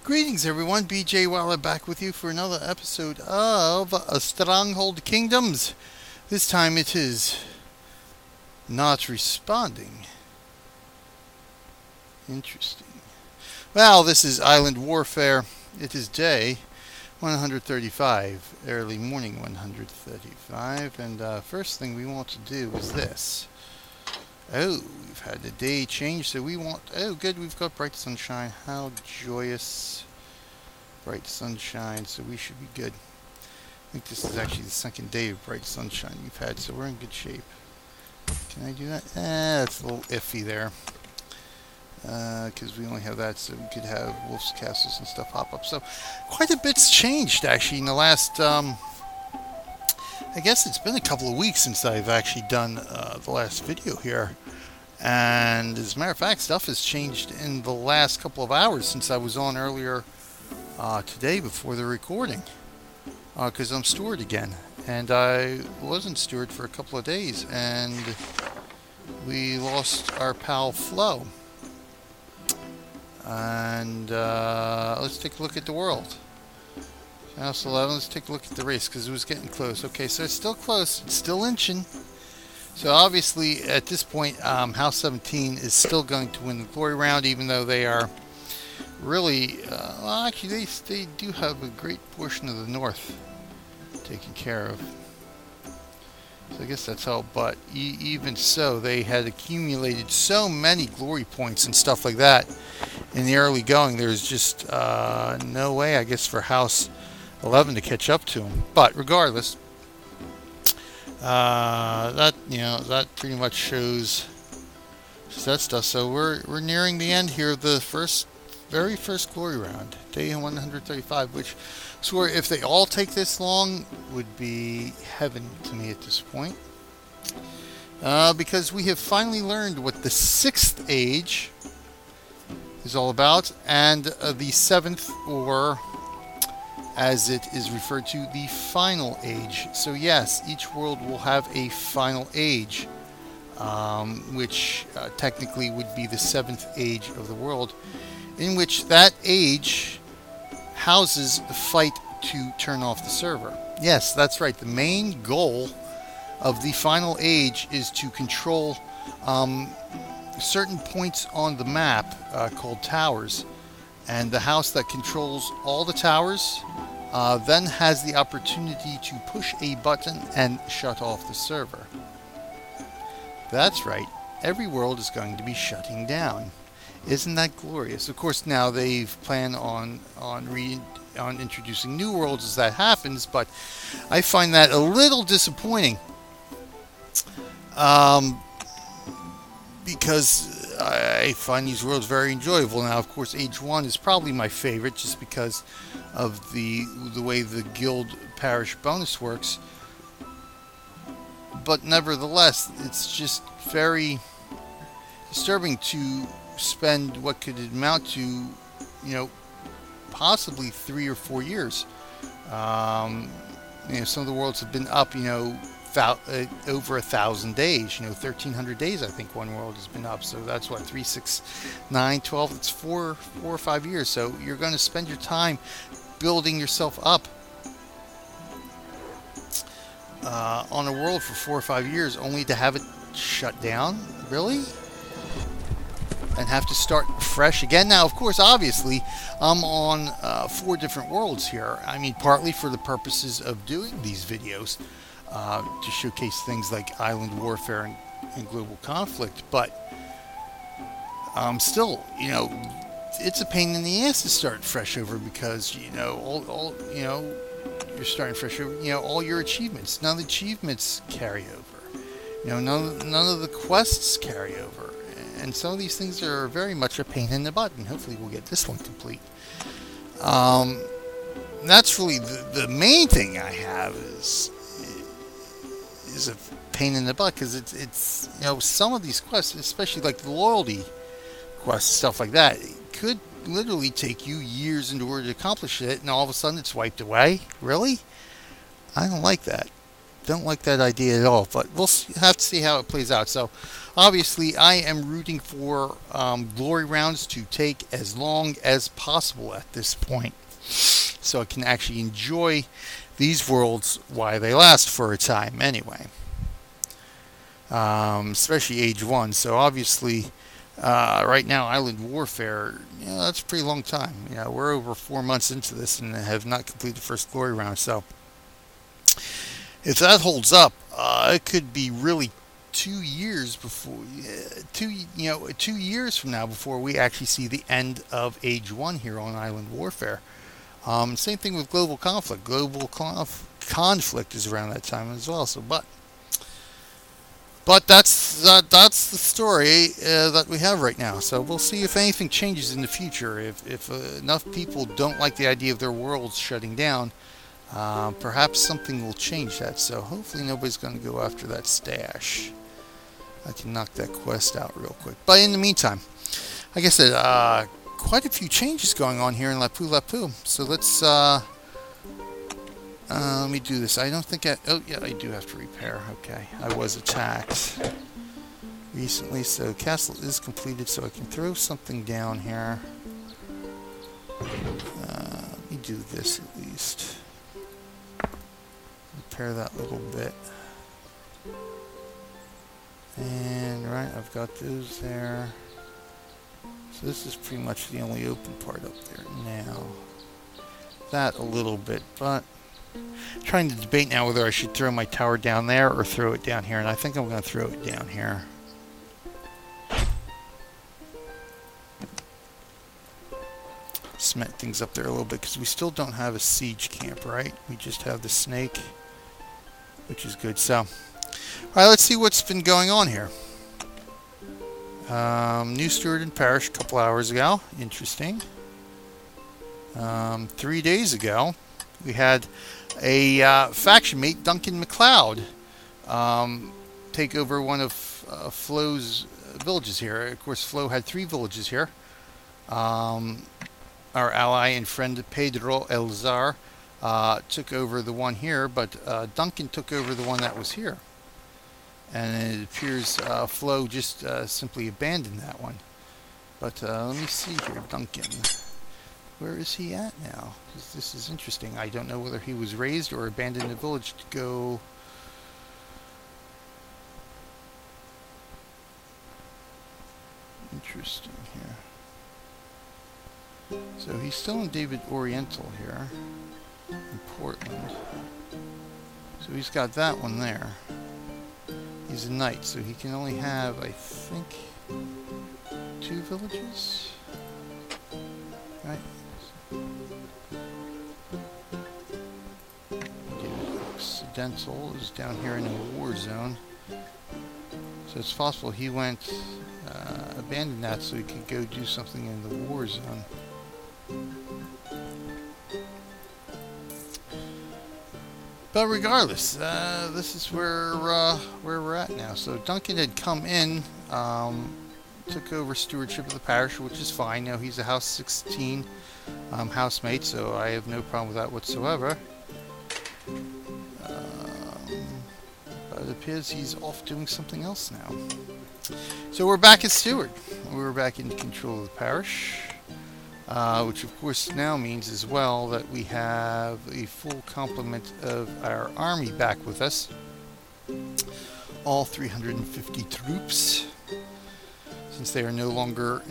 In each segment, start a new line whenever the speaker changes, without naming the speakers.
Greetings everyone, BJ Waller back with you for another episode of Stronghold Kingdoms. This time it is not responding. Interesting. Well, this is Island Warfare. It is day 135, early morning 135, and first thing we want to do is this. Oh, we've had the day change, so we want... Oh, good, we've got bright sunshine. How joyous. Bright sunshine, so we should be good. I think this is actually the second day of bright sunshine we've had, so we're in good shape. Can I do that? That's a little iffy there. Because we only have that, so we could have wolf's castles and stuff pop up. So, quite a bit's changed, actually, in the last... I guess it's been a couple of weeks since I've actually done the last video here. And as a matter of fact, stuff has changed in the last couple of hours since I was on earlier today before the recording. Because I'm steward again. And I wasn't steward for a couple of days. And we lost our pal Flo. And let's take a look at the world. House 11, let's take a look at the race because it was getting close. Okay, so it's still close. It's still inching. So obviously, at this point, House 17 is still going to win the glory round, even though they are really... well, actually, they do have a great portion of the north taken care of. So I guess that's how, but even so, they had accumulated so many glory points and stuff like that in the early going. There's just no way, I guess, for House 11 to catch up to him. But regardless, that pretty much shows that stuff. So we're nearing the end here of the very first glory round, day 135, which swear if they all take this long would be heaven to me at this point. Because we have finally learned what the 6th age is all about, and the 7th, or as it is referred to, the final age. So yes, each world will have a final age, which technically would be the 7th age of the world, in which that age houses the fight to turn off the server. Yes, that's right. The main goal of the final age is to control certain points on the map called towers. And the house that controls all the towers then has the opportunity to push a button and shut off the server. That's right. Every world is going to be shutting down. Isn't that glorious? Of course, now they've planned on introducing new worlds as that happens, but I find that a little disappointing. Because I find these worlds very enjoyable. Now, of course, Age 1 is probably my favorite just because of the way the guild parish bonus works. But nevertheless, it's just very disturbing to spend what could amount to, possibly 3 or 4 years. Some of the worlds have been up, over 1,000 days, 1,300 days. I think one world has been up. So that's what, 3, 6, 9, 12. It's 4 or 5 years. So you're going to spend your time building yourself up on a world for 4 or 5 years, only to have it shut down. Really? And have to start fresh again. Now, of course, obviously, I'm on 4 different worlds here. I mean, partly for the purposes of doing these videos to showcase things like island warfare and global conflict. But still, it's a pain in the ass to start fresh over because, you're starting fresh over, all your achievements. None of the achievements carry over. None of the quests carry over. And some of these things are very much a pain in the butt, and hopefully we'll get this one complete. That's really the main thing I have is a pain in the butt, because it's some of these quests, especially like the loyalty quests, stuff like that, it could literally take you years in order to accomplish it, and all of a sudden it's wiped away. Really? I don't like that. don't like that idea at all, but we'll have to see how it plays out. So obviously I am rooting for glory rounds to take as long as possible at this point, so I can actually enjoy these worlds while they last for a time anyway. Especially Age 1. So obviously, right now, Island Warfare, that's a pretty long time. We're over 4 months into this and have not completed the first glory round. So if that holds up, it could be really 2 years before, 2 years from now before we actually see the end of Age 1 here on Island Warfare. Same thing with global conflict. Global conflict is around that time as well. So, but that's the story that we have right now. So we'll see if anything changes in the future. If enough people don't like the idea of their worlds shutting down, perhaps something will change that. So hopefully nobody's going to go after that stash. I can knock that quest out real quick. But in the meantime, like I said, quite a few changes going on here in Lapu-Lapu. So let's let me do this. I don't think oh yeah, I do have to repair. Okay, I was attacked recently, so castle is completed, so I can throw something down here. Let me do this at least. Repair that little bit. And right, I've got those there. So this is pretty much the only open part up there now. That a little bit, but I'm trying to debate now whether I should throw my tower down there or throw it down here, and I think I'm going to throw it down here. Cement things up there a little bit, because we still don't have a siege camp, right? We just have the snake, which is good. So, alright, let's see what's been going on here. New steward in parish a couple hours ago. Interesting. 3 days ago, we had a faction mate, Duncan MacLeod, take over one of Flo's villages here. Of course, Flo had 3 villages here. Our ally and friend Pedro Elzar took over the one here, but Duncan took over the one that was here. And it appears Flo just simply abandoned that one. But let me see here, Duncan. Where is he at now? This is interesting. I don't know whether he was raised or abandoned the village to go. Interesting here. So he's still in David Oriental here in Portland. So he's got that one there. He's a knight, so he can only have, I think, 2 villages. Right. Occidental is down here in a war zone, so it's possible he went abandoned that so he could go do something in the war zone. But regardless, this is where we're at now. So Duncan had come in, took over stewardship of the parish, which is fine. Now he's a House 16 housemate, so I have no problem with that whatsoever. But it appears he's off doing something else now. So we're back as steward. We're back in control of the parish, which of course now means as well that we have a full complement of our army back with us. All 350 troops, since they are no longer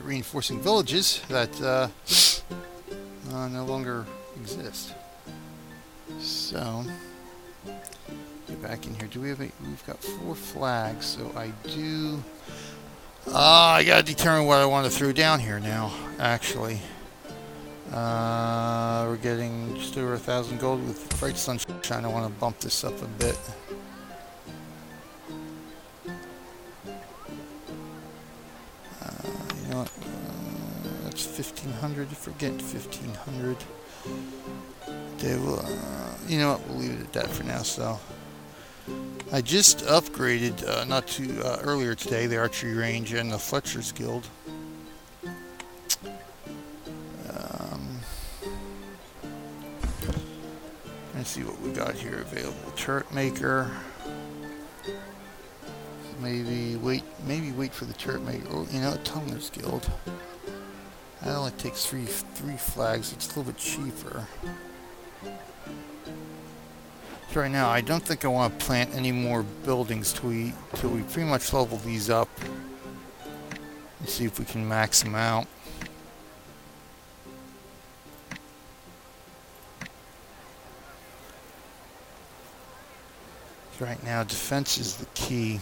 reinforcing villages that no longer exist. So, get back in here. Do we have we've got 4 flags, so I do. I gotta determine what I want to throw down here now, actually. We're getting just over 1,000 gold with bright sunshine. I want to bump this up a bit. You know what? That's 1,500. Forget 1,500. They will. You know what? We'll leave it at that for now. So, I just upgraded not too earlier today the archery range and the Fletcher's Guild. see what we got here. Available turret maker. Maybe wait for the turret maker. Oh, you know, Tunnelers Guild. That only takes three flags. It's a little bit cheaper. So right now, I don't think I want to plant any more buildings till we pretty much level these up. Let's see if we can max them out. So right now, defense is the key.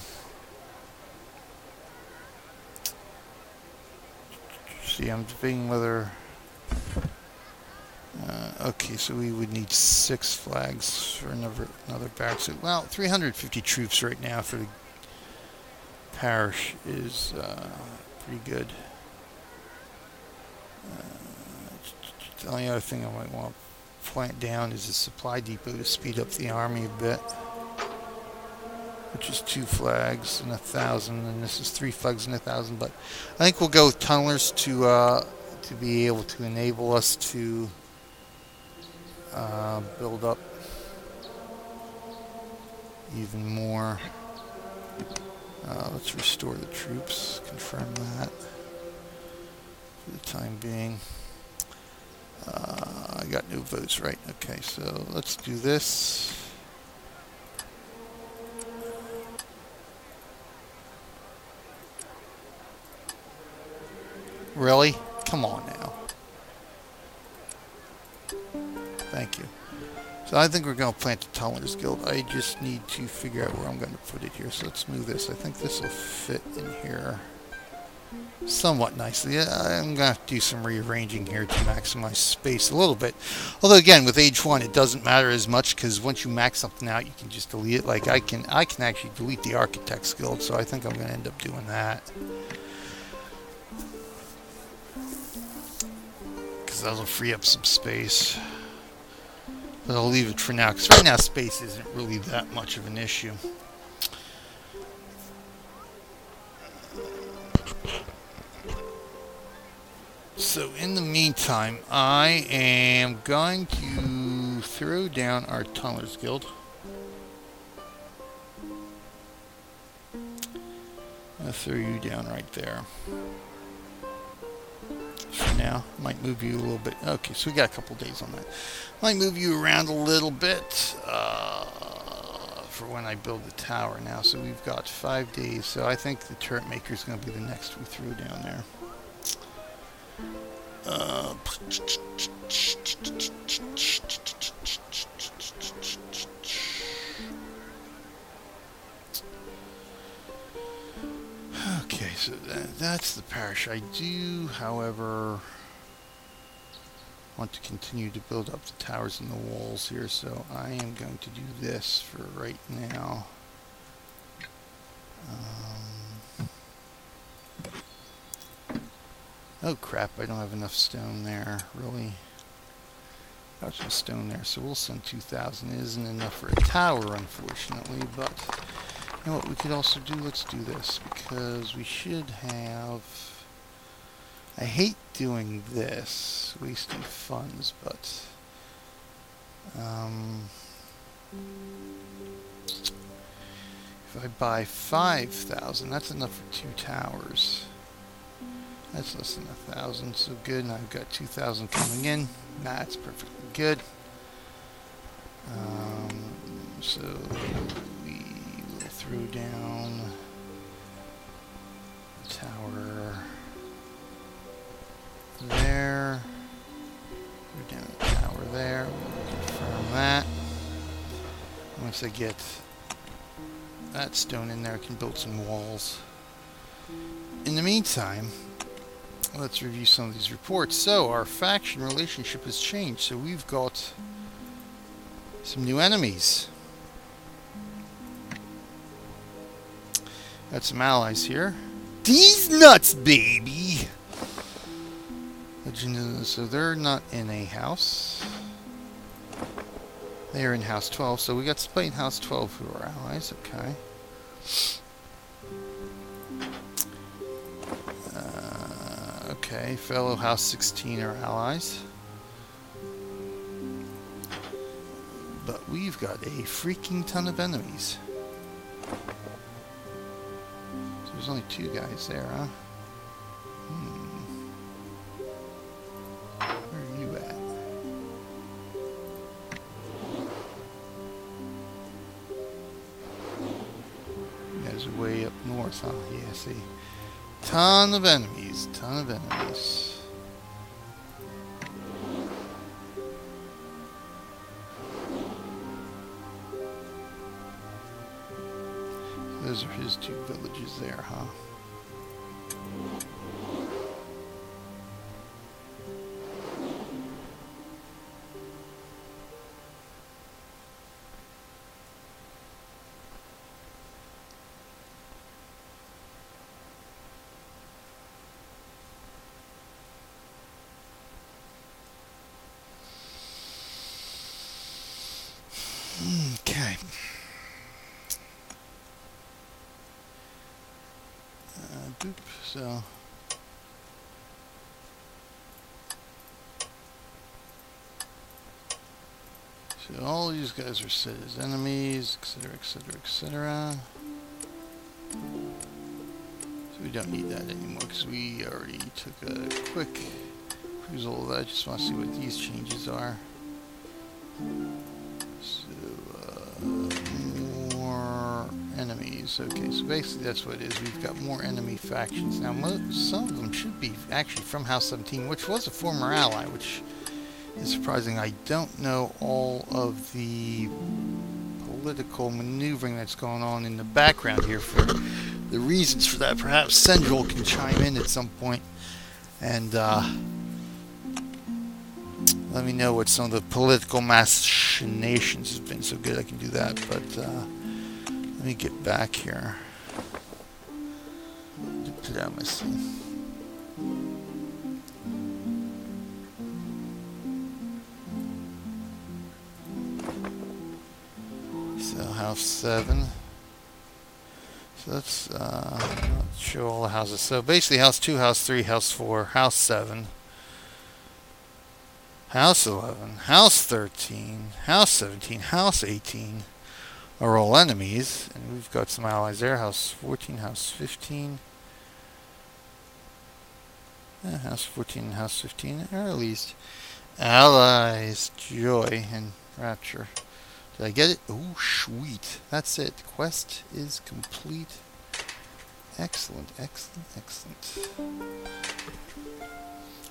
See, I'm debating whether... okay, so we would need 6 flags for another barracks. Well, 350 troops right now for the parish is pretty good. The only other thing I might want to plant down is a supply depot to speed up the army a bit. Which is 2 flags and 1,000, and this is 3 flags and 1,000. But I think we'll go with tunnelers to be able to enable us to build up even more. Let's restore the troops. Confirm that for the time being. I got no votes, right? Okay, so let's do this. Really? Come on now. Thank you. So I think we're going to plant the Tunnelers Guild. I just need to figure out where I'm going to put it here. So let's move this. I think this will fit in here somewhat nicely. I'm going to have to do some rearranging here to maximize space a little bit. Although again, with Age 1, it doesn't matter as much because once you max something out, you can just delete it. Like I can actually delete the Architects Guild, so I think I'm going to end up doing that. That'll free up some space. But I'll leave it for now, because right now space isn't really that much of an issue. So in the meantime, I am going to throw down our Tunnelers Guild. I'll throw you down right there. For now, might move you a little bit. Okay, so we got a couple days on that. Might move you around a little bit for when I build the tower now. So we've got 5 days. So I think the turret maker is going to be the next we throw down there. Okay, so that's the parish. I do, however, want to continue to build up the towers and the walls here, so I am going to do this for right now. Oh crap, I don't have enough stone there, really. Got some stone there, so we'll send 2,000. It isn't enough for a tower, unfortunately, but you know what we could also do? Let's do this, because we should have... I hate doing this, wasting funds, but... if I buy 5,000, that's enough for 2 towers. That's less than 1,000, so good. And I've got 2,000 coming in. That's perfectly good. So we will throw down the tower there. Throw down the tower there. We'll confirm that. Once I get that stone in there, I can build some walls. In the meantime, let's review some of these reports. So, our faction relationship has changed. So, we've got some new enemies. Got some allies here. These nuts, baby! So, they're not in a house. They are in House 12. So, we got somebody in House 12 who are allies. Okay. Okay, fellow House 16 are allies. But we've got a freaking ton of enemies. So there's only 2 guys there, huh? Where are you at? You guys are way up north, huh? Yeah, see. Ton of enemies, ton of enemies. Those are his 2 villages there, huh? Okay. Boop. So all these guys are set as enemies, etc., etc., etc. So we don't need that anymore because we already took a quick cruise over that. I just want to see what these changes are. So more enemies. Okay, so basically that's what it is. We've got more enemy factions now. Some of them should be actually from House 17, which was a former ally, which is surprising. I don't know all of the political maneuvering that's going on in the background here for the reasons for that. Perhaps Central can chime in at some point and let me know what some of the political machinations have been. So good I can do that, but let me get back here. Did I miss them? So House 7. So let's show all the houses. So basically House 2, House 3, House 4, House 7, House 11, House 13, House 17, House 18 are all enemies. And we've got some allies there. House 14, House 15. House 14 and House 15 are at least allies. Joy and Rapture. Did I get it? Oh, sweet. That's it. Quest is complete. Excellent, excellent, excellent.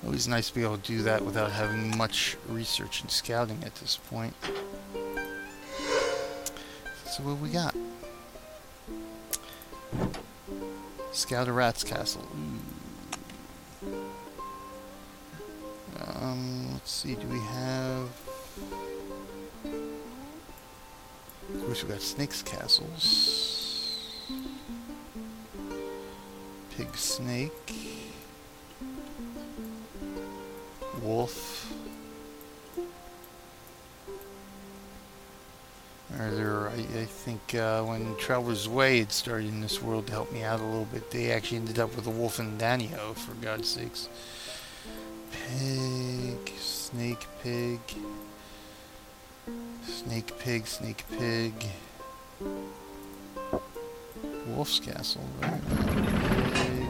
Always nice to be able to do that without having much research and scouting at this point. So what we got? Scout a rat's castle. Let's see, do we have... Of course, we've got snakes' castles. Pig snake. Wolf. I think when Traveler's Way had started in this world to help me out a little bit, they actually ended up with a wolf and Danio, for God's sakes. Pig, snake, pig. Snake, pig, snake, pig. Wolf's castle, right? Pig.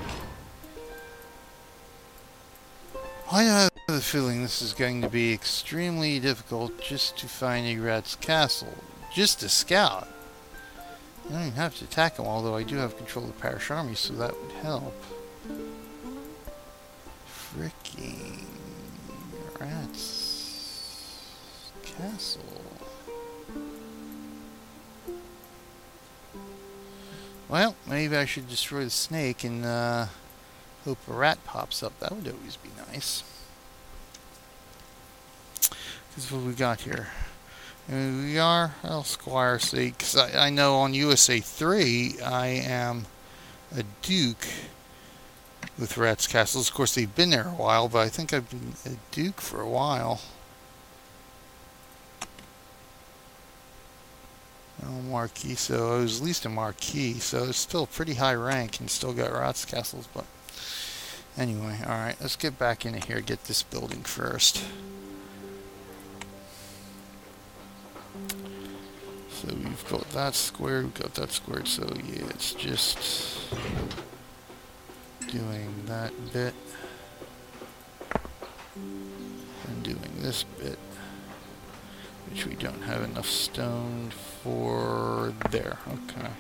I have the feeling this is going to be extremely difficult just to find a rat's castle. Just to scout. I don't even have to attack them, although I do have control of the parish army, so that would help. Fricking rat's castle. Well, maybe I should destroy the snake and hope a rat pops up. That would always be nice. This is what we got here. And we are, well, Squire Sake, because I know on USA 3 I am a Duke with Rat's Castles. Of course, they've been there a while, but I think I've been a Duke for a while. Oh, Marquis, so I was at least a Marquis, so it's still a pretty high rank and still got Rat's Castles, but anyway, alright, let's get back into here, get this building first. So we've got that squared, we've got that squared, so yeah, it's just doing that bit and doing this bit, which we don't have enough stone for there. Okay.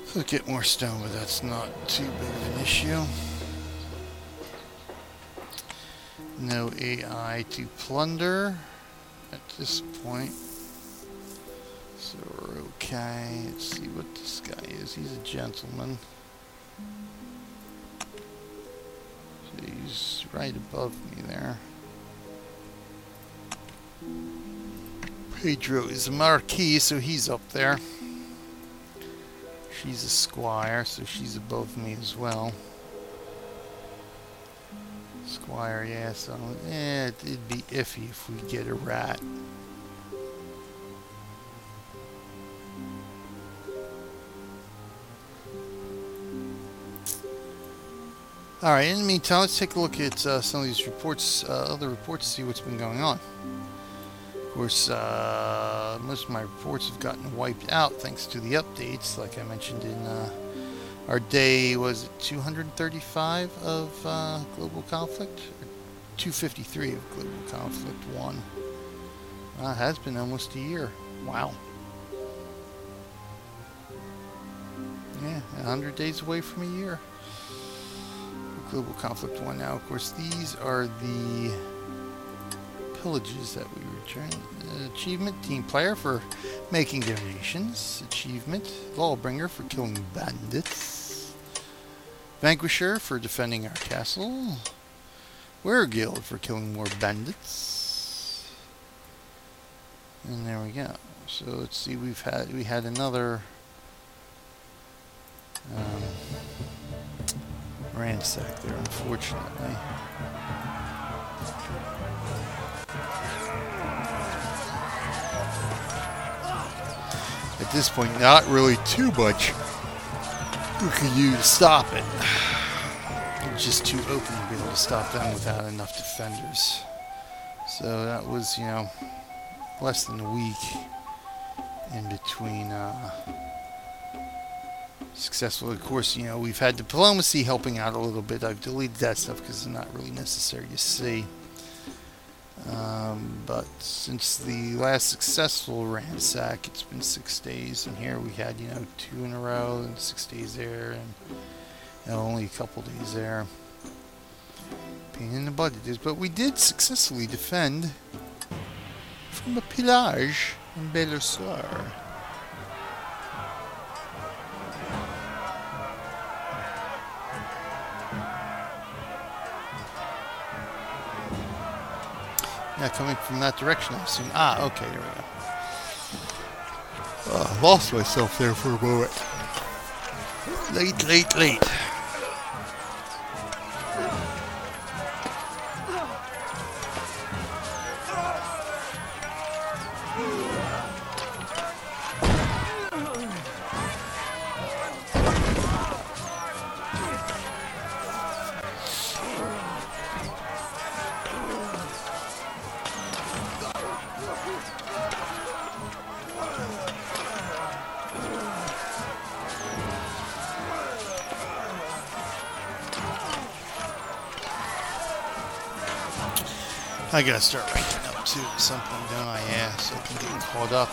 So get more stone, but that's not too big of an issue. No AI to plunder at this point. So we're okay. Let's see what this guy is. He's a gentleman. So he's right above me there. Pedro is a marquis, so he's up there. She's a squire, so she's above me as well. Squire, yeah, so it'd be iffy if we get a rat. Alright, in the meantime, let's take a look at some of these reports, other reports, to see what's been going on. Of course, most of my reports have gotten wiped out thanks to the updates, like I mentioned in our day, was it 235 of global conflict? Or 253 of global conflict 1. It has been almost a year. Wow. Yeah, 100 days away from a year. Global conflict 1 now. Of course, these are the pillages that we return. Achievement, team player for making donations. Achievement, lawbringer for killing bandits. Vanquisher for defending our castle. Weregild for killing more bandits. And there we go. So let's see, we had another ransack there, unfortunately. At this point, not really too much we could do to stop it. It's just too open to be able to stop them without enough defenders. So that was, you know, less than a week in between successful. Of course, you know, we've had diplomacy helping out a little bit. I've deleted that stuff because it's not really necessary to see. But since the last successful ransack, it's been 6 days, and here we had, you know, 2 in a row and 6 days there, and you know, only a couple days there. Pain in the butt it is, but we did successfully defend from a pillage in Belosaur. Yeah, coming from that direction, I assume. Ah, okay, there we go. Lost myself there for a moment. Late. I gotta start ranking up too at some point, don't I? Yeah, so I can get caught up.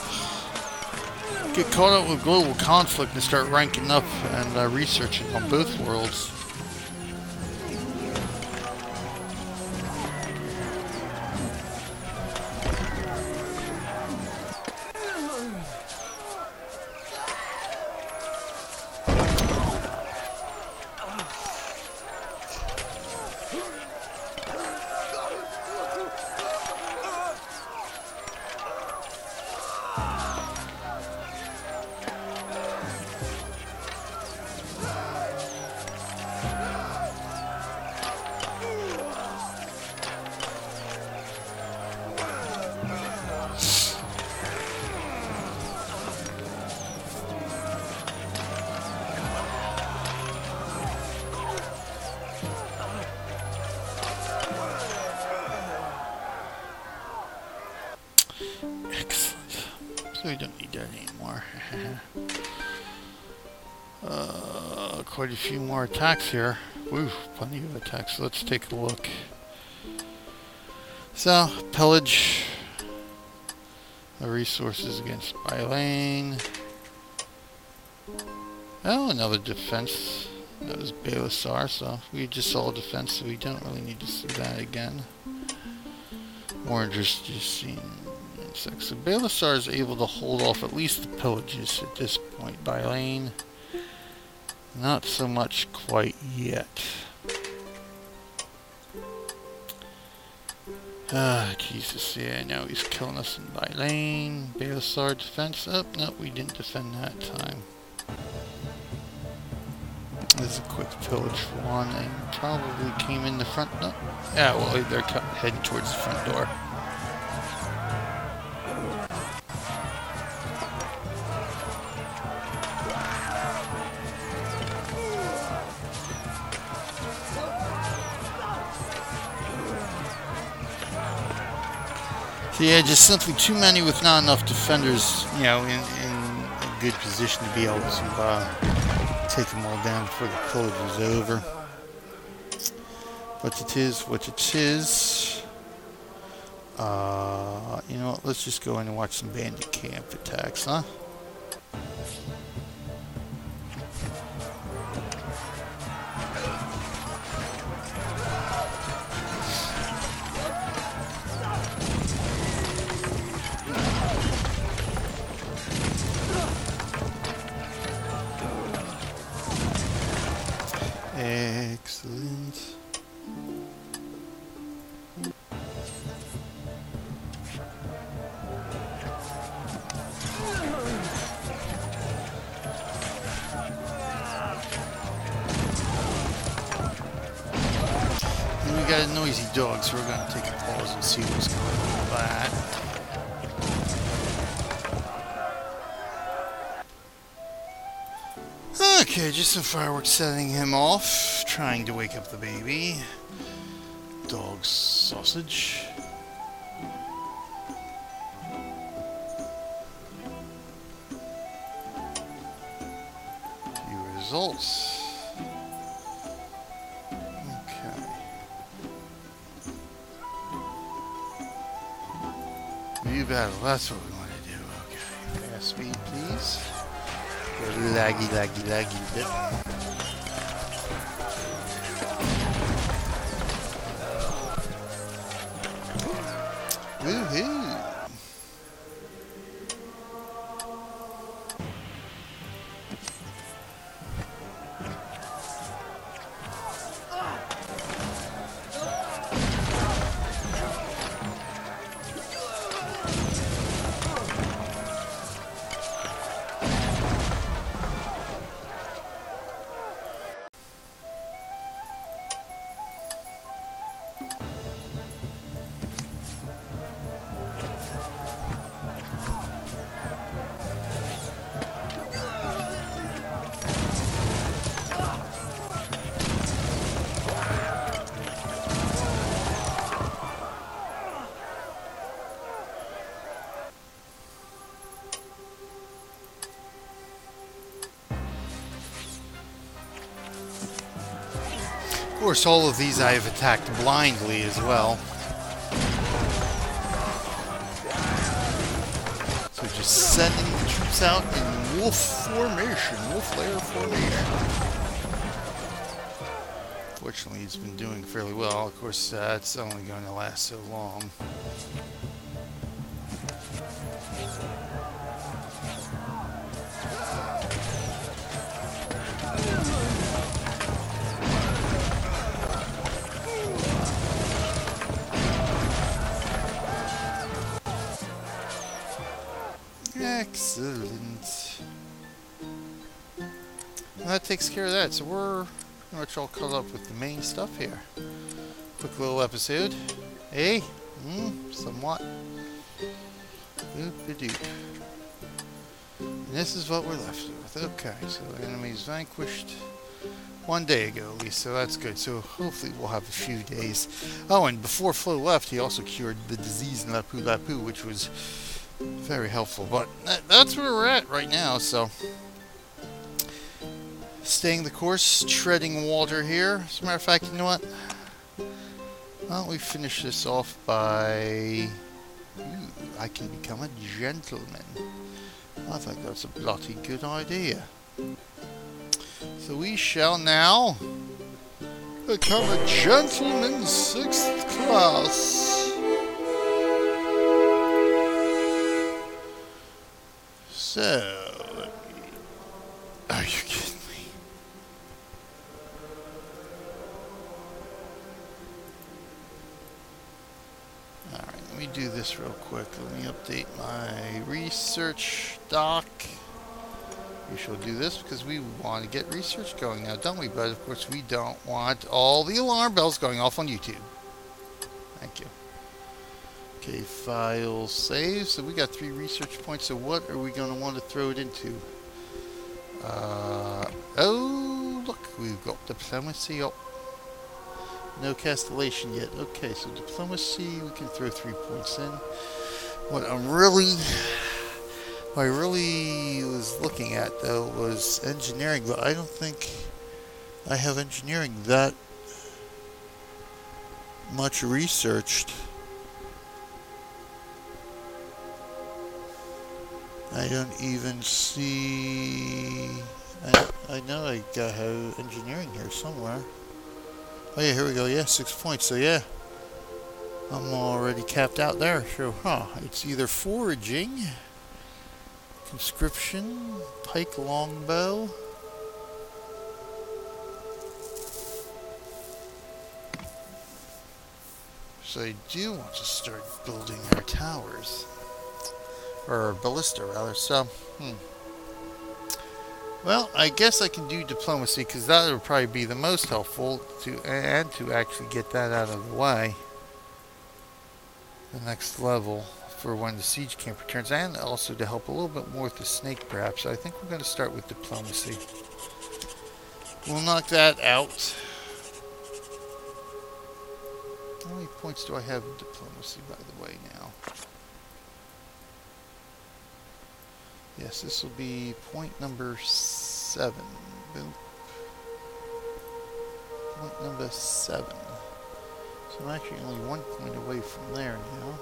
Get caught up with global conflict and start ranking up and researching on both worlds. So we don't need that anymore. Quite a few more attacks here. Woo, plenty of attacks. Let's take a look. So, pillage. The resources against Bylane. Oh, another defense. That was Balasar, so we just saw defense, so we don't really need to see that again. More interested in insects. So Balasar is able to hold off at least the pillages at this point. Bylane, not so much quite yet. Ah, Jesus, yeah, now he's killing us in Bylane. Balasar defense up. Oh, nope, we didn't defend that time. This is a quick pillage for one, and probably came in the front. No. Yeah, well, they're heading towards the front door. So yeah, just simply too many with not enough defenders, you know, in a good position to be able to take them all down before the pillage is over. But it is what it is. You know what, let's just go in and watch some bandit camp attacks, huh? Excellent. And we got a noisy dog, so we're going to take a pause and see what's going on with that. Okay, just some fireworks setting him off, trying to wake up the baby. Dog sausage. Few results. Okay. View battle, that's what we want to do. Okay, fast speed, please. Laggy bit. Woohoo! Of course, all of these I have attacked blindly as well. So just sending the troops out in wolf formation, wolf lair formation. Fortunately, he's been doing fairly well. Of course, it's only going to last so long. Excellent. Well, that takes care of that. So we're pretty much all caught up with the main stuff here. Quick little episode. Hey? Somewhat. Doop-a-doop. And this is what we're left with. Okay, so the enemy's vanquished 1 day ago at least, so that's good. So hopefully we'll have a few days. Oh, and before Flo left, he also cured the disease in Lapu-Lapu, which was Very helpful, but that's where we're at right now, so. Staying the course, treading water here. As a matter of fact, you know what? Why don't we finish this off by... Ooh, I can become a gentleman. I think that's a bloody good idea. So we shall now become a gentleman 6th class. So, are you kidding me? Alright, let me do this real quick. Let me update my research doc. We shall do this because we want to get research going now, don't we? But of course we don't want all the alarm bells going off on YouTube. Thank you. Okay, file save. So we got 3 research points. So what are we going to want to throw it into? Oh, look, we've got diplomacy. Oh, no castellation yet. Okay, so diplomacy, we can throw 3 points in. What I really was looking at, though, was engineering, but I don't think I have engineering that much researched. I don't even see... I know I have engineering here somewhere. Oh yeah, here we go. Yeah, 6 points. So yeah, I'm already capped out there. So, it's either foraging, conscription, pike longbow. So I do want to start building our towers. Or ballista, rather. So, Well, I guess I can do diplomacy, because that would probably be the most helpful to actually get that out of the way. The next level for when the siege camp returns, and also to help a little bit more with the snake, perhaps. So I think we're going to start with diplomacy. We'll knock that out. How many points do I have in diplomacy, by the way, now? Yes, this will be point number 7. Boom. Point number 7. So I'm actually only 1 point away from there now.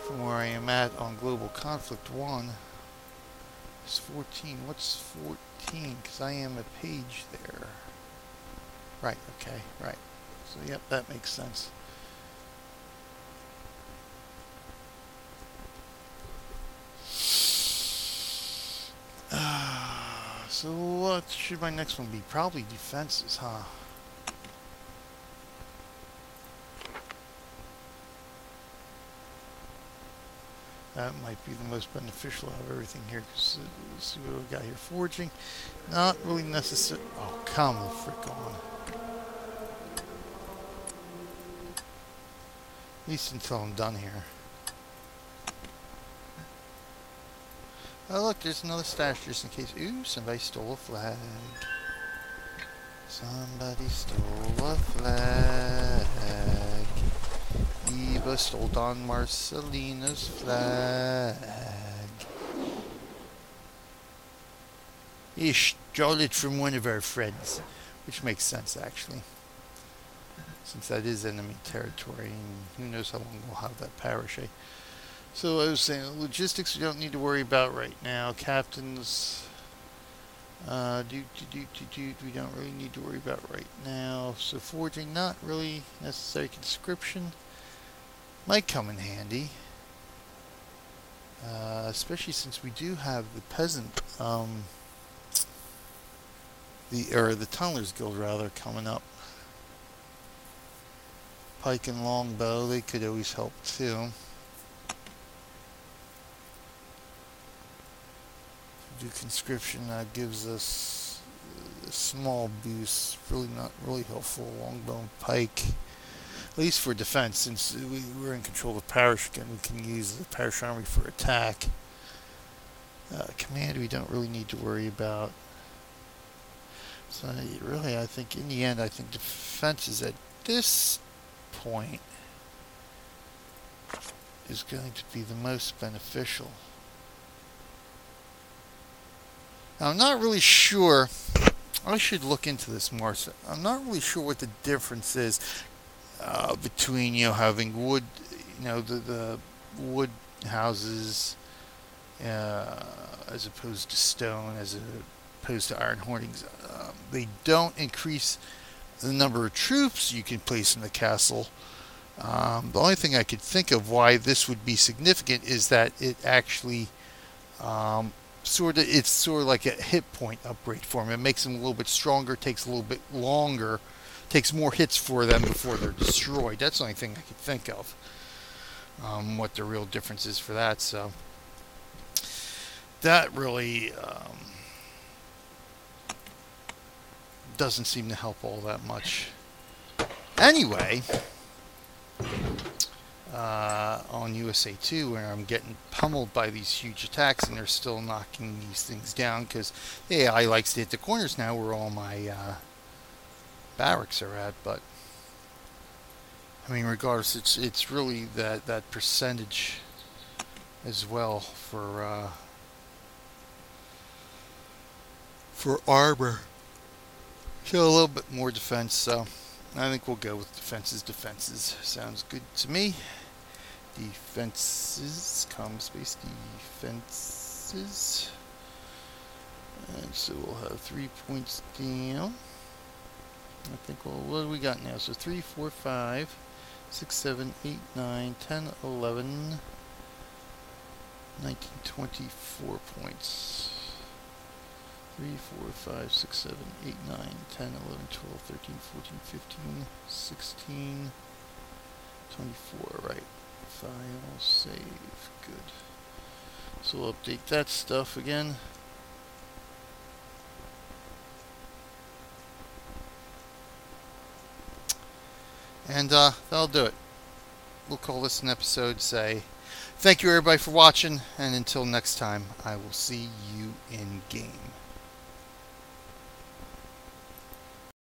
From where I am at on Global Conflict 1. It's 14. What's 14? Because I am a page there. Right, okay, right. So, yep, that makes sense. So what should my next one be? Probably defenses, huh? That might be the most beneficial out of everything here. Let's see what we got here. Foraging, not really necessary. Oh, come the frick on. At least until I'm done here. Oh look, there's another stash just in case. Ooh, somebody stole a flag. Somebody stole a flag. Eva stole Don Marcelina's flag. He stole it from one of our friends. Which makes sense, actually. Since that is enemy territory, and who knows how long we'll have that parish, eh? So I was saying, logistics we don't need to worry about right now. Captains, we don't really need to worry about right now. So foraging, not really necessary. Conscription might come in handy, especially since we do have the peasant, the Tunnelers Guild rather, coming up. Pike and longbow, they could always help too. Do conscription, that gives us a small boost, really not really helpful. Longbow and pike, at least for defense, since we're in control of the parish again, we can use the parish army for attack. Command we don't really need to worry about. So really, I think in the end, I think defense is at this point is going to be the most beneficial. Now, I'm not really sure. I should look into this more. So I'm not really sure what the difference is between having wood, the wood houses as opposed to stone, as opposed to iron hoardings. They don't increase the number of troops you can place in the castle. The only thing I could think of why this would be significant is that it actually it's sort of like a hit point upgrade for them. It makes them a little bit stronger, takes a little bit longer, takes more hits for them before they're destroyed. That's the only thing I could think of. What the real difference is for that. So that really doesn't seem to help all that much. Anyway, on USA 2, where I'm getting pummeled by these huge attacks, and they're still knocking these things down because the AI likes to hit the corners now where all my barracks are at. But I mean, regardless, it's really that percentage as well for armor. So a little bit more defense, so I think we'll go with defenses. Sounds good to me. Defenses, comma space, defenses. And so we'll have 3 points down. I think, well, what do we got now? So 3, 4, 5, 6, 7, 8, 9, 10, 11, 19, 24 points. 3, 4, 5, 6, 7, 8, 9, 10, 11, 12, 13, 14, 15, 16, 24, right. File, save, good. So we'll update that stuff again. And that'll do it. We'll call this an episode, say thank you everybody for watching, and until next time, I will see you in game.